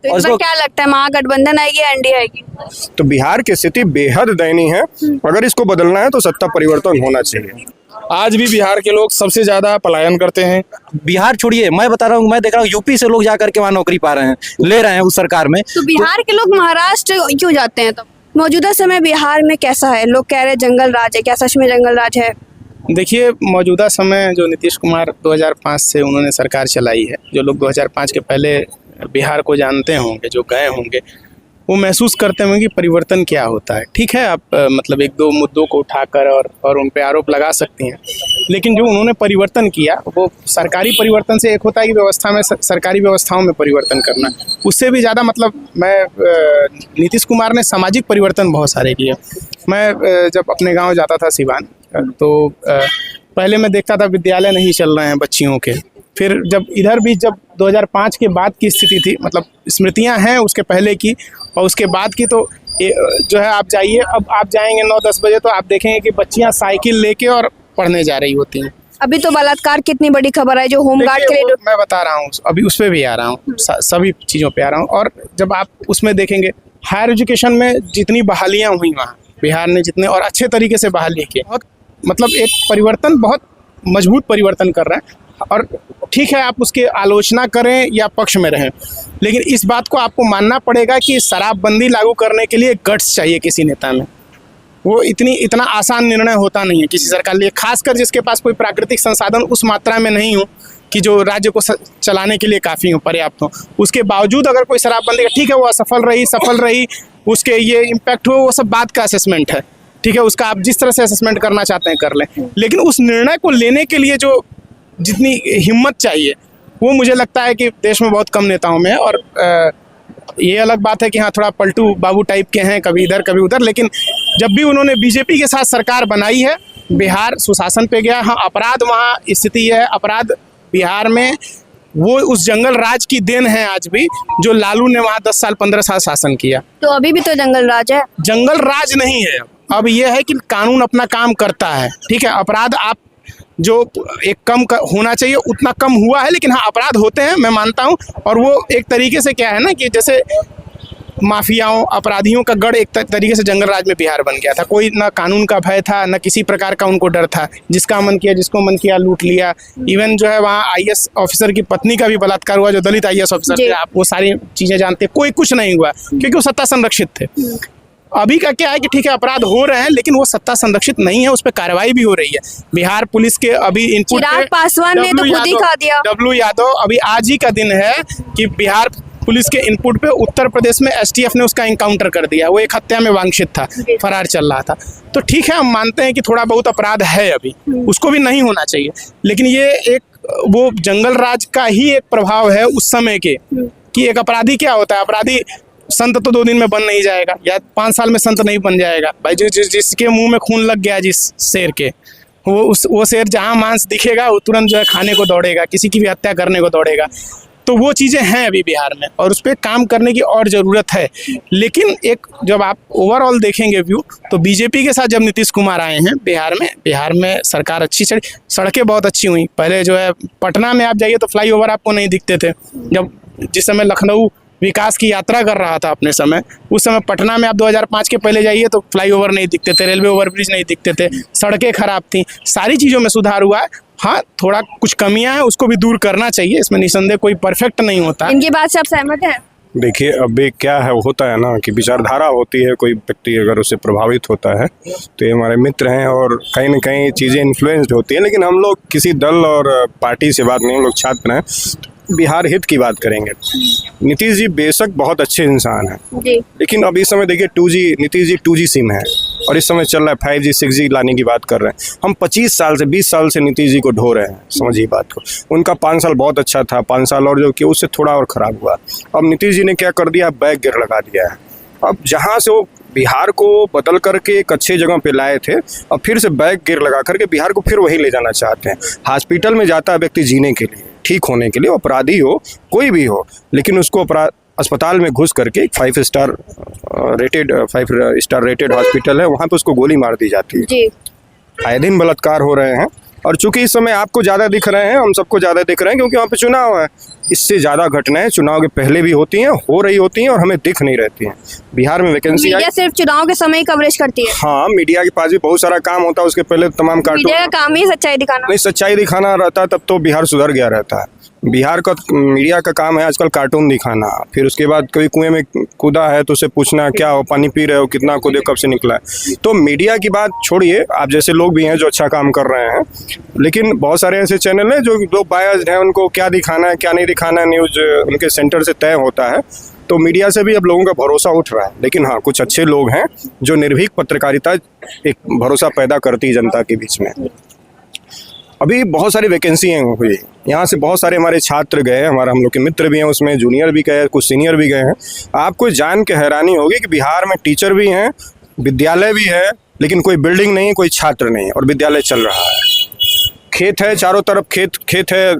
तो इसमें क्या लगता है, महागठबंधन आएगी या एनडीए आएगी? तो बिहार की स्थिति बेहद दयनीय है। अगर इसको बदलना है तो सत्ता परिवर्तन होना चाहिए। आज भी बिहार के लोग सबसे ज्यादा पलायन करते हैं। बिहार छोड़िए, मैं बता रहा हूँ, मैं देख रहा हूँ यूपी से लोग जाकर के वहाँ नौकरी पा रहे हैं, ले रहे हैं उस सरकार में। तो बिहार के लोग महाराष्ट्र क्यों जाते हैं? तब मौजूदा समय बिहार में कैसा है? लोग कह रहे हैं जंगल राज है, क्या सच में जंगल राज है? देखिए, मौजूदा समय जो नीतीश कुमार 2005 से उन्होंने सरकार चलाई है, जो लोग 2005 के पहले बिहार को जानते होंगे, जो गए होंगे, वो महसूस करते होंगे कि परिवर्तन क्या होता है। ठीक है, आप मतलब एक दो मुद्दों को उठाकर और उन पे आरोप लगा सकती हैं, लेकिन जो उन्होंने परिवर्तन किया वो सरकारी परिवर्तन से एक होता है कि व्यवस्था में, सरकारी व्यवस्थाओं में परिवर्तन करना, उससे भी ज़्यादा मतलब नीतीश कुमार ने सामाजिक परिवर्तन बहुत सारे किए। मैं जब अपने गाँव जाता था सिवान, तो पहले मैं देखता था विद्यालय नहीं चल रहे हैं बच्चियों के। फिर जब इधर भी जब 2005 के बाद की स्थिति थी, मतलब स्मृतियां हैं उसके पहले की और उसके बाद की, तो जो है आप जाइए, अब आप जाएंगे 9-10 बजे तो आप देखेंगे कि बच्चियां साइकिल लेके और पढ़ने जा रही होती हैं। अभी तो बलात्कार कितनी बड़ी खबर है, जो होमगार्ड के लिए मैं बता रहा हूँ, अभी उस पर भी आ रहा हूँ, सभी चीज़ों पे आ रहा हूँ। और जब आप उसमें देखेंगे हायर एजुकेशन में जितनी बहालियाँ हुई वहाँ बिहार ने, जितने और अच्छे तरीके से बहाली की, मतलब एक परिवर्तन, बहुत मजबूत परिवर्तन कर रहे हैं। और ठीक है, आप उसकी आलोचना करें या पक्ष में रहें, लेकिन इस बात को आपको मानना पड़ेगा कि शराबबंदी लागू करने के लिए गट्स चाहिए किसी नेता में। वो इतना आसान निर्णय होता नहीं है किसी सरकार लिए, खासकर जिसके पास कोई प्राकृतिक संसाधन उस मात्रा में नहीं हो कि जो राज्य को चलाने के लिए काफ़ी हो, पर्याप्त हो। उसके बावजूद अगर कोई शराबबंदी, ठीक है वो असफल रही, सफल रही, उसके ये इम्पैक्ट हो, वो सब बात का असेसमेंट है। ठीक है, उसका आप जिस तरह से असेसमेंट करना चाहते हैं कर लें, लेकिन उस निर्णय को लेने के लिए जो जितनी हिम्मत चाहिए वो मुझे लगता है कि देश में बहुत कम नेताओं में है। और ये अलग बात है कि हाँ, थोड़ा पलटू बाबू टाइप के हैं, कभी इधर कभी उधर, लेकिन जब भी उन्होंने बीजेपी के साथ सरकार बनाई है, बिहार सुशासन पे गया। हाँ, अपराध वहाँ स्थिति है, अपराध बिहार में वो उस जंगल राज की देन है आज भी, जो लालू ने वहाँ 10 साल 15 साल शासन किया। तो अभी भी तो जंगल राज है? जंगल राज नहीं है, अब यह है कि कानून अपना काम करता है। ठीक है, अपराध आप जो एक कम होना चाहिए उतना कम हुआ है, लेकिन हाँ अपराध होते हैं, मैं मानता हूँ। और वो एक तरीके से क्या है ना कि जैसे माफियाओं, अपराधियों का गढ़ एक तरीके से जंगल राज में बिहार बन गया था। कोई ना कानून का भय था, ना किसी प्रकार का उनको डर था, जिसका मन किया, जिसको मन किया लूट लिया। इवन जो है वहाँ आईएएस ऑफिसर की पत्नी का भी बलात्कार हुआ, जो दलित आईएएस ऑफिसर थे। आप वो सारी चीजें जानते, कोई कुछ नहीं हुआ क्योंकि वो सत्ता संरक्षित थे। अभी का क्या है कि ठीक है अपराध हो रहे हैं, लेकिन वो सत्ता संरक्षित नहीं है, उस पर कार्रवाई भी हो रही है। बिहार पुलिस के अभी इनपुट, चिराग पासवान ने तो खुद ही कहा दिया, डब्लू यादव, अभी आज ही का दिन है कि बिहार पुलिस के इनपुट पे उत्तर प्रदेश में एसटीएफ ने उसका एनकाउंटर कर दिया। वो एक हत्या में वांछित था, फरार चल रहा था। तो ठीक है, हम मानते हैं कि थोड़ा बहुत अपराध है अभी, उसको भी नहीं होना चाहिए, लेकिन ये एक वो जंगल राज का ही एक प्रभाव है उस समय के, कि एक अपराधी क्या होता है, अपराधी संत तो 2 दिन में बन नहीं जाएगा, या 5 साल में संत नहीं बन जाएगा भाई। जिसके मुंह में खून लग गया जिस शेर के, वो शेर जहां मांस दिखेगा वो तुरंत जो है खाने को दौड़ेगा, किसी की भी हत्या करने को दौड़ेगा। तो वो चीज़ें हैं अभी बिहार में, और उस पर काम करने की और ज़रूरत है। लेकिन एक जब आप ओवरऑल देखेंगे व्यू, तो बीजेपी के साथ जब नीतीश कुमार आए हैं बिहार में सरकार अच्छी चली, सड़कें बहुत अच्छी हुई। पहले जो है पटना में आप जाइए तो फ्लाईओवर आपको नहीं दिखते थे। जिस समय लखनऊ विकास की यात्रा कर रहा था अपने समय, उस समय पटना में आप 2005 के पहले जाइए तो फ्लाईओवर नहीं दिखते थे, रेलवे ओवरब्रिज नहीं दिखते थे, सड़कें खराब थी। सारी चीज़ों में सुधार हुआ है। हाँ, थोड़ा कुछ कमियां हैं, उसको भी दूर करना चाहिए, इसमें निसंदेह कोई परफेक्ट नहीं होता। इनकी बात से आप सहमत हैं? देखिए, अभी क्या है, होता है ना कि विचारधारा होती है, कोई व्यक्ति अगर उससे प्रभावित होता है तो ये हमारे मित्र हैं और कहीं ना कहीं चीज़ें इन्फ्लुएंस्ड होती हैं। लेकिन हम लोग किसी दल और पार्टी से बात नहीं, हम लोग छात्र हैं, बिहार हित की बात करेंगे। नीतीश जी बेशक बहुत अच्छे इंसान हैं, लेकिन अभी इस समय देखिए नीतीश जी 2G सिम है, और इस समय चल रहा है 5G 6G लाने की बात कर रहे हैं। हम 25 साल से 20 साल से नीतीश जी को ढो रहे हैं, समझिए बात को। उनका 5 साल बहुत अच्छा था, 5 साल और जो कि उससे थोड़ा और ख़राब हुआ। अब नीतीश जी ने क्या कर दिया, बैक गियर लगा दिया है। अब जहाँ से वो बिहार को बदल करके एक अच्छे जगह पे लाए थे, अब फिर से बैक गियर लगा करके बिहार को फिर वही ले जाना चाहते हैं। हॉस्पिटल में जाता है व्यक्ति जीने के लिए, ठीक होने के लिए, अपराधी हो कोई भी हो, लेकिन उसको अस्पताल में घुस करके 5 स्टार रेटेड हॉस्पिटल है, वहाँ पे उसको गोली मार दी जाती है। आए दिन बलात्कार हो रहे हैं, और चूंकि इस समय आपको ज़्यादा दिख रहे हैं, हम सबको ज़्यादा दिख रहे हैं, क्योंकि वहाँ पे चुनाव है। इससे ज़्यादा घटनाएं चुनाव के पहले भी होती हैं, हो रही होती हैं और हमें दिख नहीं रहती हैं। बिहार में वैकेंसी मीडिया सिर्फ चुनाव के समय ही कवरेज करती है। हाँ, मीडिया के पास भी बहुत सारा काम होता है, उसके पहले तमाम मीडिया का कार्टून काम ही सच्चाई दिखाना। नहीं, सच्चाई दिखाना रहता तब तो बिहार सुधर गया रहता है। बिहार का मीडिया का काम है आजकल कार्टून दिखाना, फिर उसके बाद कोई कुएं में कूदा है तो उसे पूछना क्या हो, पानी पी रहे हो, कितना कूदे, कब से निकला है। तो मीडिया की बात छोड़िए, आप जैसे लोग भी हैं जो अच्छा काम कर रहे हैं, लेकिन बहुत सारे ऐसे चैनल हैं जो लोग बायस्ड हैं, उनको क्या दिखाना है क्या नहीं दिखाना है न्यूज़ उनके सेंटर से तय होता है। तो मीडिया से भी अब लोगों का भरोसा उठ रहा है, लेकिन हाँ, कुछ अच्छे लोग हैं जो निर्भीक पत्रकारिता एक भरोसा पैदा करती है जनता के बीच में। अभी बहुत सारी वैकेंसी हुई, यहाँ से बहुत सारे हमारे छात्र गए, हम लोग के मित्र भी हैं उसमें, जूनियर भी गए, कुछ सीनियर भी गए हैं। आपको जान के हैरानी होगी कि बिहार में टीचर भी हैं, विद्यालय भी है, लेकिन कोई बिल्डिंग नहीं, कोई छात्र नहीं, और विद्यालय चल रहा है। खेत है, चारों तरफ खेत है,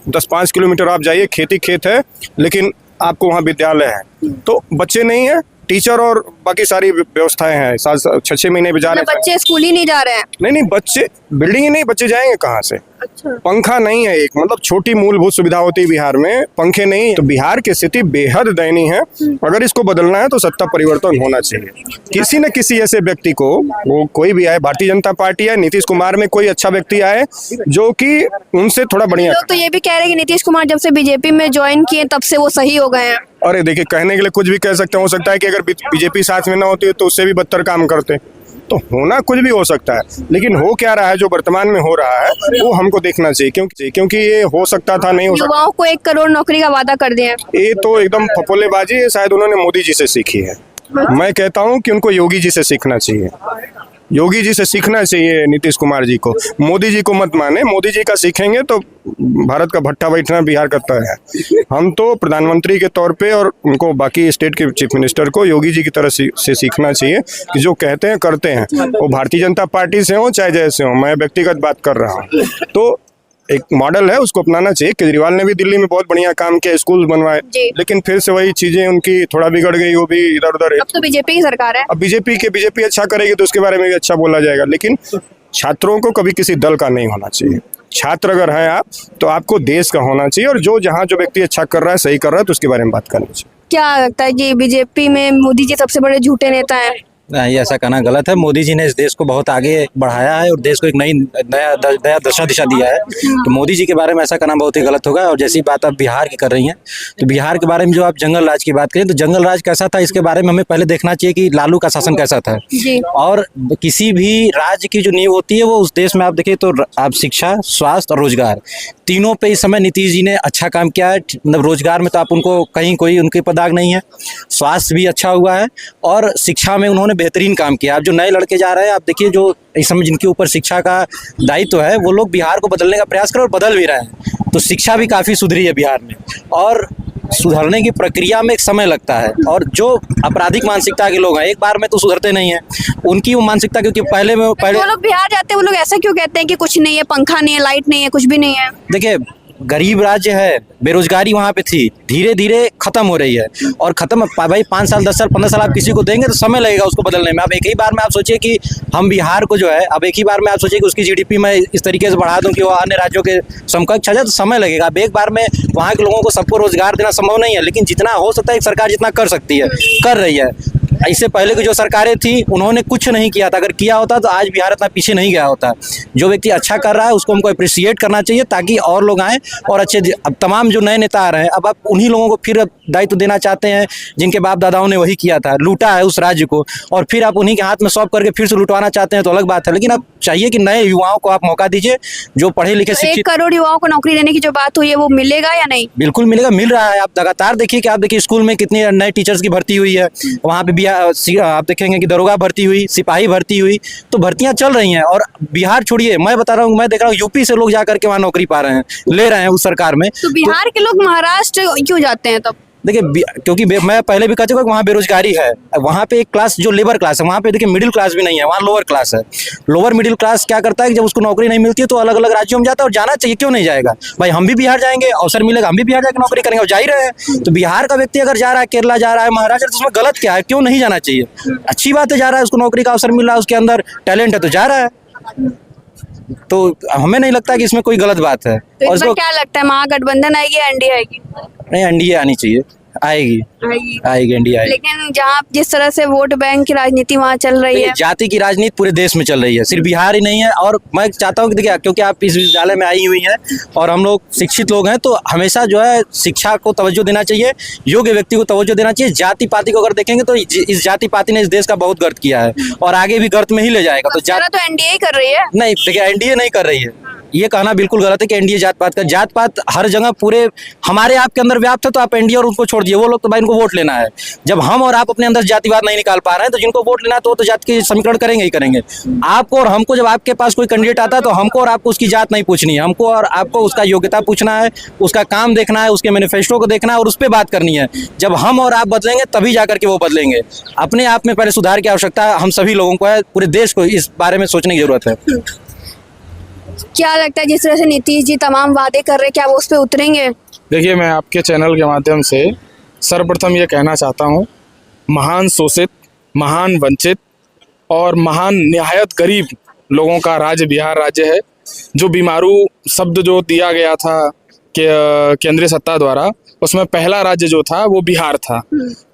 10-5 किलोमीटर आप जाइए, खेत है, लेकिन आपको वहाँ विद्यालय है। तो बच्चे नहीं है, टीचर और बाकी सारी व्यवस्थाएं हैं। 6-6 महीने भी जा रहे हैं, बच्चे स्कूल ही नहीं जा रहे हैं। नहीं, बच्चे बिल्डिंग ही नहीं, बच्चे जाएंगे कहाँ से? अच्छा। पंखा नहीं है, एक मतलब छोटी मूलभूत सुविधा होती है बिहार में, पंखे नहीं। तो बिहार की स्थिति बेहद दयनीय है। अगर इसको बदलना है तो सत्ता परिवर्तन होना चाहिए। किसी न किसी ऐसे व्यक्ति को, वो कोई भी आए, भारतीय जनता पार्टी है, नीतीश कुमार में कोई अच्छा व्यक्ति आए जो कि उनसे थोड़ा बढ़िया। लोग तो ये भी कह रहे हैं कि नीतीश कुमार जब से बीजेपी में ज्वाइन किए तब से वो सही हो गए हैं। अरे देखिए, कहने के लिए कुछ भी कह सकते हैं, हो सकता है कि अगर बीजेपी साथ में ना होती तो उससे भी बदतर काम करते। तो होना कुछ भी हो सकता है, लेकिन हो क्या रहा है, जो वर्तमान में हो रहा है वो हमको देखना चाहिए, क्योंकि ये हो सकता था, नहीं हो सकता। युवाओं को 1 करोड़ नौकरी का वादा कर दिया। ये तो एकदम फपोलेबाजी है, शायद उन्होंने मोदी जी से सीखी है। मैं कहता हूँ कि उनको योगी जी से सीखना चाहिए, योगी जी से सीखना चाहिए नीतीश कुमार जी को। मोदी जी को मत माने, मोदी जी का सीखेंगे तो भारत का भट्टा बैठना बिहार का तय है। हम तो प्रधानमंत्री के तौर पे और उनको, बाकी स्टेट के चीफ मिनिस्टर को योगी जी की तरह से सीखना चाहिए कि जो कहते हैं करते हैं। वो भारतीय जनता पार्टी से हो चाहे जैसे हो, मैं व्यक्तिगत बात कर रहा हूँ। तो एक मॉडल है, उसको अपनाना चाहिए। केजरीवाल ने भी दिल्ली में बहुत बढ़िया काम किया, स्कूल बनवाए, लेकिन फिर से वही चीजें उनकी थोड़ा बिगड़ गई, वो भी इधर उधर है। अब तो बीजेपी की सरकार है। अब बीजेपी अच्छा करेगी तो उसके बारे में भी अच्छा बोला जाएगा, लेकिन छात्रों को कभी किसी दल का नहीं होना चाहिए। छात्र अगर हैं आप, तो आपको देश का होना चाहिए, और जो व्यक्ति अच्छा कर रहा है, सही कर रहा है, तो उसके बारे में बात करनी चाहिए। क्या लगता है कि बीजेपी में मोदी जी सबसे बड़े झूठे नेता हैं? नहीं, ऐसा कहना गलत है। मोदी जी ने इस देश को बहुत आगे बढ़ाया है और देश को एक नया दशा दिशा दिया है। तो मोदी जी के बारे में ऐसा कहना बहुत ही गलत होगा। और जैसी बात आप बिहार की कर रही हैं, तो बिहार के बारे में जो आप जंगल राज की बात करें, तो जंगल राज कैसा था, इसके बारे में हमें पहले देखना चाहिए कि लालू का शासन कैसा था। जी। और किसी भी राज्य की जो नींव होती है, वो उस देश में आप देखिए तो आप शिक्षा, स्वास्थ्य और रोजगार, तीनों पे इस समय नीतीश जी ने अच्छा काम किया है। मतलब रोजगार में तो आप उनको कहीं कोई उनके पदाग नहीं है, स्वास्थ्य भी अच्छा हुआ है, और शिक्षा में उन्होंने बेहतरीन काम किया। अब जो नए लड़के जा रहे हैं, आप देखिए जो इस समय जिनके ऊपर शिक्षा का दायित्व है, वो लोग बिहार को बदलने का प्रयास कर और बदल भी रहे हैं। तो शिक्षा भी काफ़ी सुधरी है बिहार में, और सुधरने की प्रक्रिया में एक समय लगता है। और जो आपराधिक मानसिकता के लोग हैं, एक बार में तो सुधरते नहीं हैं, उनकी वो मानसिकता, क्योंकि पहले में वो लोग बिहार जाते हैं, वो लोग ऐसा क्यों कहते हैं कि कुछ नहीं है, पंखा नहीं है, लाइट नहीं है, कुछ भी नहीं है? देखिए, गरीब राज्य है, बेरोजगारी वहाँ पे थी, धीरे धीरे खत्म हो रही है। और खत्म भाई 5 साल 10 साल 15 साल आप किसी को देंगे तो समय लगेगा उसको बदलने में। अब एक ही बार में आप सोचिए कि हम बिहार को जो है, अब एक ही बार में आप सोचिए कि उसकी जीडीपी में इस तरीके से बढ़ा दूं कि वो अन्य राज्यों के समकक्ष आ जाए, तो समय लगेगा। अब एक बार में वहाँ के लोगों को सबको रोजगार देना संभव नहीं है, लेकिन जितना हो सकता है एक सरकार जितना कर सकती है कर रही है। इससे पहले की जो सरकारें थी उन्होंने कुछ नहीं किया था, अगर किया होता तो आज बिहार इतना पीछे नहीं गया होता। जो व्यक्ति अच्छा कर रहा है उसको हमको अप्रिशिएट करना चाहिए, ताकि और लोग आएँ और अच्छे। अब तमाम जो नए नेता आ रहे हैं, अब आप उन्हीं लोगों को फिर दायित्व देना चाहते हैं जिनके बाप दादाओं ने वही किया था, लूटा है उस राज्य को, और फिर आप उन्हीं के हाथ में सौंप करके फिर से लुटवाना चाहते हैं, तो अलग बात है। लेकिन अब चाहिए कि नए युवाओं को आप मौका दीजिए, जो पढ़े लिखे तो शिक्षित। 1 करोड़ युवाओं को नौकरी देने की जो बात हुई है, वो मिलेगा या नहीं? बिल्कुल मिलेगा, मिल रहा है। आप लगातार देखिए कि आप देखिए स्कूल में कितनी नए टीचर्स की भर्ती हुई है, वहाँ पे भी आप देखेंगे कि दरोगा भर्ती हुई, सिपाही भर्ती हुई, तो भर्तियां चल रही हैं। और बिहार छोड़िए, मैं बता रहा हूँ, मैं देख रहा हूँ यूपी से लोग जाकर के वहाँ नौकरी पा रहे हैं, ले रहे हैं उस सरकार में। तो बिहार के लोग महाराष्ट्र क्यों जाते हैं तब? देखिए, क्योंकि मैं पहले भी कह चुका कि वहाँ बेरोजगारी है। वहाँ पे एक क्लास जो लेबर क्लास है, वहाँ पे देखिए मिडिल क्लास भी नहीं है, वहाँ लोअर क्लास है। लोअर मिडिल क्लास क्या करता है कि जब उसको नौकरी नहीं मिलती है तो अलग अलग राज्यों में जाता है, और जाना चाहिए, क्यों नहीं जाएगा भाई? हम भी बिहार जाएंगे, अवसर मिलेगा, हम भी बिहार जाकर नौकरी करेंगे, और जा ही रहे हैं। तो बिहार का व्यक्ति अगर जा रहा है, केरला जा रहा है, महाराष्ट्र, तो उसमें गलत क्या है? क्यों नहीं जाना चाहिए? अच्छी बात है, जा रहा है, उसको नौकरी का अवसर मिल रहा है, उसके अंदर टैलेंट है तो जा रहा है। तो हमें नहीं लगता कि इसमें कोई गलत बात है। तो और इस बार इसको क्या लगता है, महागठबंधन आएगी या एनडीए आएगी? नहीं, एनडीए आनी चाहिए, आएगी आएगी। आएगी, एनडीए आएगी। लेकिन जहाँ जिस तरह से वोट बैंक की राजनीति वहाँ चल रही है, देखिए, जाति की राजनीति पूरे देश में चल रही है, सिर्फ बिहार ही नहीं है। और मैं चाहता हूँ कि देखिए, क्योंकि आप इस विद्यालय में आई हुई हैं और हम लोग शिक्षित लोग हैं, तो हमेशा जो है शिक्षा को तवज्जो देना चाहिए, योग्य व्यक्ति को तवज्जो देना चाहिए। जाति पाति को अगर देखेंगे तो इस जाति पाति ने इस देश का बहुत गर्त किया है और आगे भी गर्त में ही ले जाएगा। तो तो एनडीए ही कर रही है। नहीं, देखिए, एनडीए नहीं कर रही है, ये कहना बिल्कुल गलत है कि एनडीए जात पात का। जात पात हर जगह पूरे हमारे आपके अंदर व्याप्त है, तो आप एनडीए और उनको छोड़ दिए। वो लोग तो भाई इनको वोट लेना है। जब हम और आप अपने अंदर जातिवाद नहीं निकाल पा रहे हैं, तो जिनको वोट लेना है तो वो तो जात के समीकरण करेंगे ही करेंगे। आपको और हमको, जब आपके पास कोई कैंडिडेट आता है, तो हमको और आपको उसकी जात नहीं पूछनी है, हमको और आपको उसका योग्यता पूछना है, उसका काम देखना है, उसके मैनिफेस्टो को देखना है और उस पर बात करनी है। जब हम और आप बदलेंगे तभी जाकर के वो बदलेंगे। अपने आप में पहले सुधार की आवश्यकता हम सभी लोगों को है, पूरे देश को इस बारे में सोचने की जरूरत है। क्या लगता है जिस तरह से नीतीश जी तमाम वादे कर रहे हैं, क्या वो उस पर उतरेंगे? देखिए, मैं आपके चैनल के माध्यम से सर्वप्रथम ये कहना चाहता हूँ, महान शोषित, महान वंचित और महान निहायत गरीब लोगों का राज्य बिहार राज्य है। जो बीमारू शब्द जो दिया गया था केंद्रीय सत्ता द्वारा, उसमें पहला राज्य जो था वो बिहार था।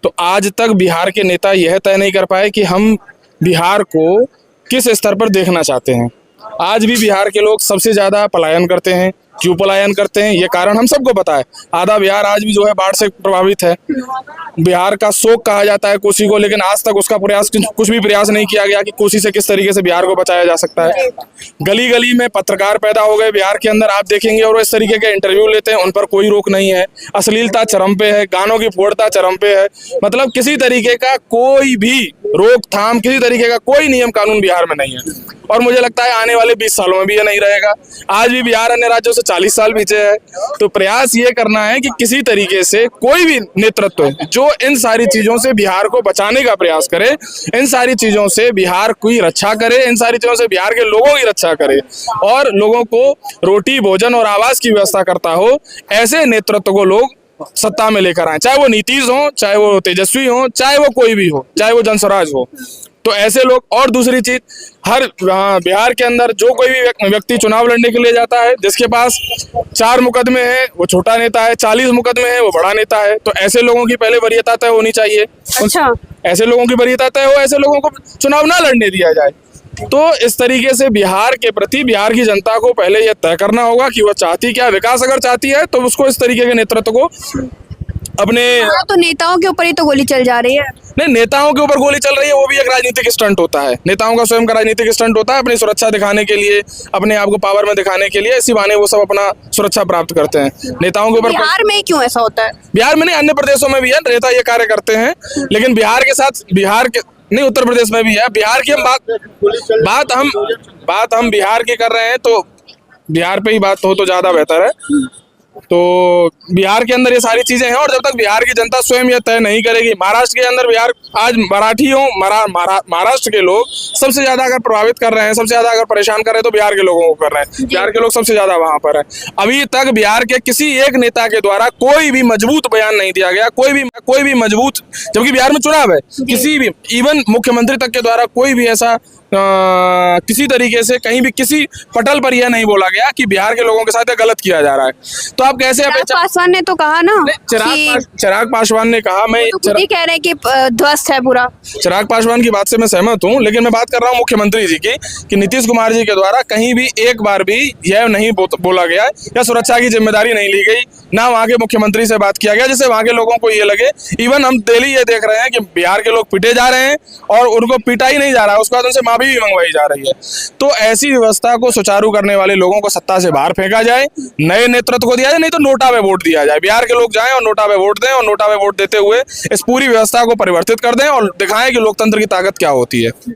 तो आज तक बिहार के नेता यह तय नहीं कर पाए कि हम बिहार को किस स्तर पर देखना चाहते हैं। आज भी बिहार के लोग सबसे ज़्यादा पलायन करते हैं। क्यों पलायन करते हैं, ये कारण हम सबको पता है। आधा बिहार आज भी जो है बाढ़ से प्रभावित है। बिहार का शोक कहा जाता है कोसी को, लेकिन आज तक उसका कुछ भी प्रयास नहीं किया गया कि कोसी से किस तरीके से बिहार को बचाया जा सकता है। गली गली में पत्रकार पैदा हो गए बिहार के अंदर, आप देखेंगे, और वो इस तरीके के इंटरव्यू लेते हैं, उन पर कोई रोक नहीं है। अश्लीलता चरम पे है, गानों की फोड़ता चरम पे है। मतलब किसी तरीके का कोई भी रोकथाम, किसी तरीके का कोई नियम कानून बिहार में नहीं है। और मुझे लगता है आने वाले 20 सालों में भी ये नहीं रहेगा। आज भी बिहार अन्य राज्यों से 40 साल पीछे है। तो प्रयास ये करना है कि किसी तरीके से कोई भी नेतृत्व जो इन सारी चीजों से बिहार को बचाने का प्रयास करे, इन सारी चीजों से बिहार की रक्षा करे, इन सारी चीजों से बिहार के लोगों की रक्षा करे और लोगों को रोटी, भोजन और आवास की व्यवस्था करता हो, ऐसे नेतृत्व को लोग सत्ता में लेकर आए। चाहे वो नीतीश हो, चाहे वो तेजस्वी हो, चाहे वो कोई भी हो, चाहे वो जनस्वराज हो। तो ऐसे लोग। और दूसरी चीज, हर बिहार के अंदर जो कोई भी व्यक्ति चुनाव लड़ने के लिए जाता है, जिसके पास 4 मुकदमे हैं वो छोटा नेता है, 40 मुकदमे हैं वो बड़ा नेता है। तो ऐसे लोगों की पहले वरीयता तय होनी चाहिए। अच्छा, ऐसे लोगों की वरीयता तय हो, ऐसे लोगों को चुनाव ना लड़ने दिया जाए। तो इस तरीके से बिहार के प्रति बिहार की जनता को पहले यह तय करना होगा कि वह चाहती क्या। विकास अगर चाहती है तो उसको इस तरीके के नेतृत्व को अपने। तो नेताओं के ऊपर ही तो गोली चल जा रही है। नहीं, नेताओं के ऊपर गोली चल रही है वो भी एक राजनीतिक स्टंट होता है। नेताओं का स्वयं का राजनीतिक स्टंट होता है, अपनी सुरक्षा दिखाने के लिए, अपने आप को पावर में दिखाने के लिए। इसी बहाने वो सब अपना सुरक्षा प्राप्त करते हैं। नेताओं के ऊपर बिहार में ही क्यों ऐसा होता है? बिहार में नहीं, अन्य प्रदेशों में भी है, नेता ये कार्य करते हैं। लेकिन बिहार के साथ, बिहार के नहीं, उत्तर प्रदेश में भी है। बिहार की हम बात हम बिहार की कर रहे हैं, तो बिहार पे ही बात हो तो ज्यादा बेहतर है। तो बिहार के अंदर ये सारी चीजें हैं और जब तक बिहार की जनता स्वयं ये तय नहीं करेगी। महाराष्ट्र के अंदर बिहार आज महाराष्ट्र के लोग सबसे ज्यादा अगर प्रभावित कर रहे हैं, सबसे ज्यादा अगर परेशान कर रहे हैं तो बिहार के लोगों को कर रहे हैं। बिहार के लोग सबसे ज्यादा वहां पर है। अभी तक बिहार के किसी एक नेता के द्वारा कोई भी मजबूत बयान नहीं दिया गया, कोई भी मजबूत, जबकि बिहार में चुनाव है, किसी भी इवन मुख्यमंत्री तक के द्वारा कोई भी ऐसा किसी तरीके से कहीं भी किसी पटल पर यह नहीं बोला गया कि बिहार के लोगों के साथ यह गलत किया जा रहा है। तो आप कैसे पासवान ने तो कहा ना, चिराग पासवान ने कहा, मैं तो खुद ही कह रहे हैं कि ध्वस्त है पूरा। चिराग पासवान की बात से मैं सहमत हूं, लेकिन मैं बात कर रहा हूं मुख्यमंत्री जी की कि नीतीश कुमार जी के द्वारा कहीं भी एक बार भी यह नहीं बोला गया या सुरक्षा की जिम्मेदारी नहीं ली गई, ना वहां के मुख्यमंत्री से बात किया गया जिससे वहां के लोगों को ये लगे। इवन हम डेली ये देख रहे हैं कि बिहार के लोग पीटे जा रहे हैं और उनको पीटा ही नहीं जा रहा है, उसके बाद उनसे माफी भी मंगवाई जा रही है। तो ऐसी व्यवस्था को सुचारू करने वाले लोगों को सत्ता से बाहर फेंका जाए, नए नेतृत्व को दिया जाए, नहीं तो नोटा पे वोट दिया जाए। बिहार के लोग जाएं और नोटा पे वोट दें और नोटा पे वोट देते हुए इस पूरी व्यवस्था को परिवर्तित कर दें और दिखाएं कि लोकतंत्र की ताकत क्या होती है।